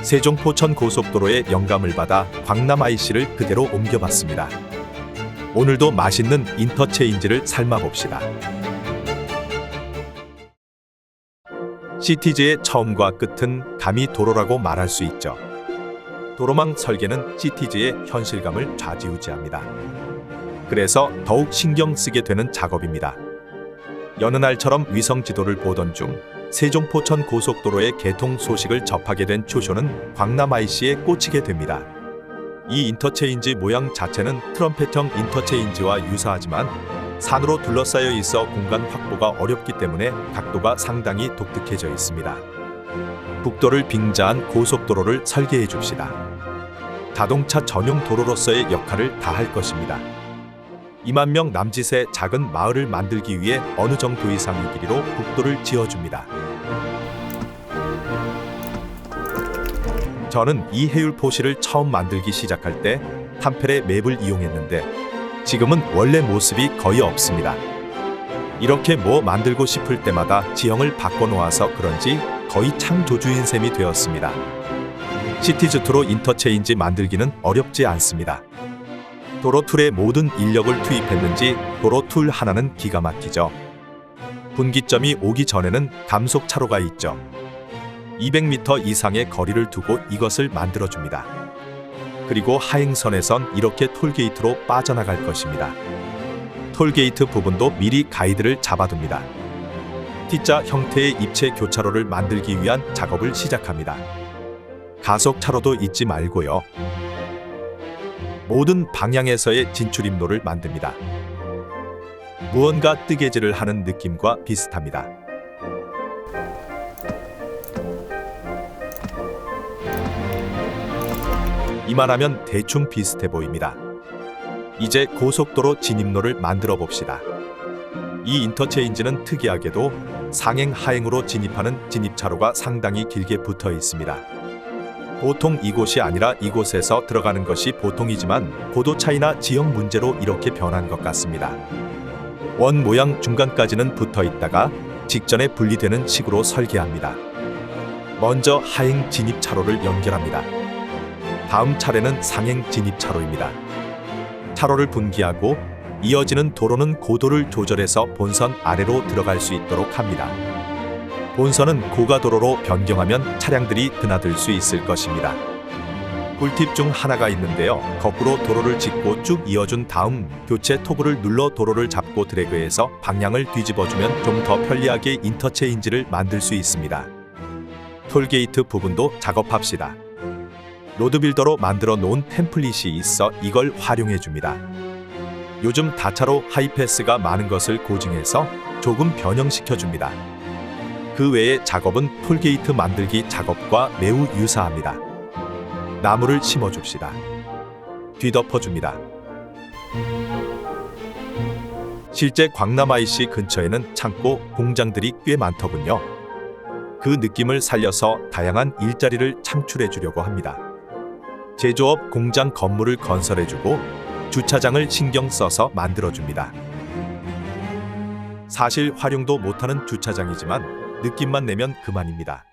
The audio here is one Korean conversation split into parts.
세종 포천 고속도로의 영감을 받아 광남 IC를 그대로 옮겨봤습니다. 오늘도 맛있는 인터체인지를 삶아봅시다. 시티즈의 처음과 끝은 감히 도로라고 말할 수 있죠. 도로망 설계는 시티즈의 현실감을 좌지우지합니다. 그래서 더욱 신경 쓰게 되는 작업입니다. 여느 날처럼 위성 지도를 보던 중 세종 포천 고속도로의 개통 소식을 접하게 된 초쇼는 광남 IC에 꽂히게 됩니다. 이 인터체인지 모양 자체는 트럼펫형 인터체인지와 유사하지만 산으로 둘러싸여 있어 공간 확보가 어렵기 때문에 각도가 상당히 독특해져 있습니다. 국도를 빙자한 고속도로를 설계해 줍시다. 자동차 전용 도로로서의 역할을 다할 것입니다. 2만 명 남짓의 작은 마을을 만들기 위해 어느 정도 이상의 길이로 국도를 지어줍니다. 저는 이 해율포시를 처음 만들기 시작할 때 탐펠의 맵을 이용했는데 지금은 원래 모습이 거의 없습니다. 이렇게 뭐 만들고 싶을 때마다 지형을 바꿔놓아서 그런지 거의 창조주인 셈이 되었습니다. 시티즈2로 인터체인지 만들기는 어렵지 않습니다. 도로 툴에 모든 인력을 투입했는지 도로 툴 하나는 기가 막히죠. 분기점이 오기 전에는 감속 차로가 있죠. 200m 이상의 거리를 두고 이것을 만들어줍니다. 그리고 하행선에선 이렇게 톨게이트로 빠져나갈 것입니다. 톨게이트 부분도 미리 가이드를 잡아둡니다. T자 형태의 입체 교차로를 만들기 위한 작업을 시작합니다. 가속 차로도 잊지 말고요. 모든 방향에서의 진출입로를 만듭니다. 무언가 뜨개질을 하는 느낌과 비슷합니다. 이만하면 대충 비슷해 보입니다. 이제 고속도로 진입로를 만들어 봅시다. 이 인터체인지는 특이하게도 상행 하행으로 진입하는 진입차로가 상당히 길게 붙어 있습니다. 보통 이곳이 아니라 이곳에서 들어가는 것이 보통이지만 고도 차이나 지형 문제로 이렇게 변한 것 같습니다. 원 모양 중간까지는 붙어 있다가 직전에 분리되는 식으로 설계합니다. 먼저 하행 진입 차로를 연결합니다. 다음 차례는 상행 진입 차로입니다. 차로를 분기하고 이어지는 도로는 고도를 조절해서 본선 아래로 들어갈 수 있도록 합니다. 본선은 고가도로로 변경하면 차량들이 드나들 수 있을 것입니다. 꿀팁 중 하나가 있는데요. 거꾸로 도로를 짚고 쭉 이어준 다음 교체 토글을 눌러 도로를 잡고 드래그해서 방향을 뒤집어주면 좀 더 편리하게 인터체인지를 만들 수 있습니다. 톨게이트 부분도 작업합시다. 로드빌더로 만들어 놓은 템플릿이 있어 이걸 활용해 줍니다. 요즘 다차로 하이패스가 많은 것을 고증해서 조금 변형시켜 줍니다. 그 외의 작업은 톨게이트 만들기 작업과 매우 유사합니다. 나무를 심어줍시다. 뒤덮어줍니다. 실제 광남 IC 근처에는 창고, 공장들이 꽤 많더군요. 그 느낌을 살려서 다양한 일자리를 창출해 주려고 합니다. 제조업 공장 건물을 건설해주고 주차장을 신경 써서 만들어줍니다. 사실 활용도 못하는 주차장이지만 느낌만 내면 그만입니다.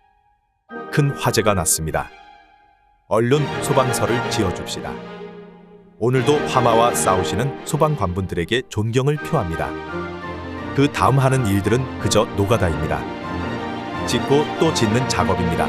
큰 화재가 났습니다. 얼른 소방서를 지어줍시다. 오늘도 화마와 싸우시는 소방관분들에게 존경을 표합니다. 그 다음 하는 일들은 그저 노가다입니다. 짓고 또 짓는 작업입니다.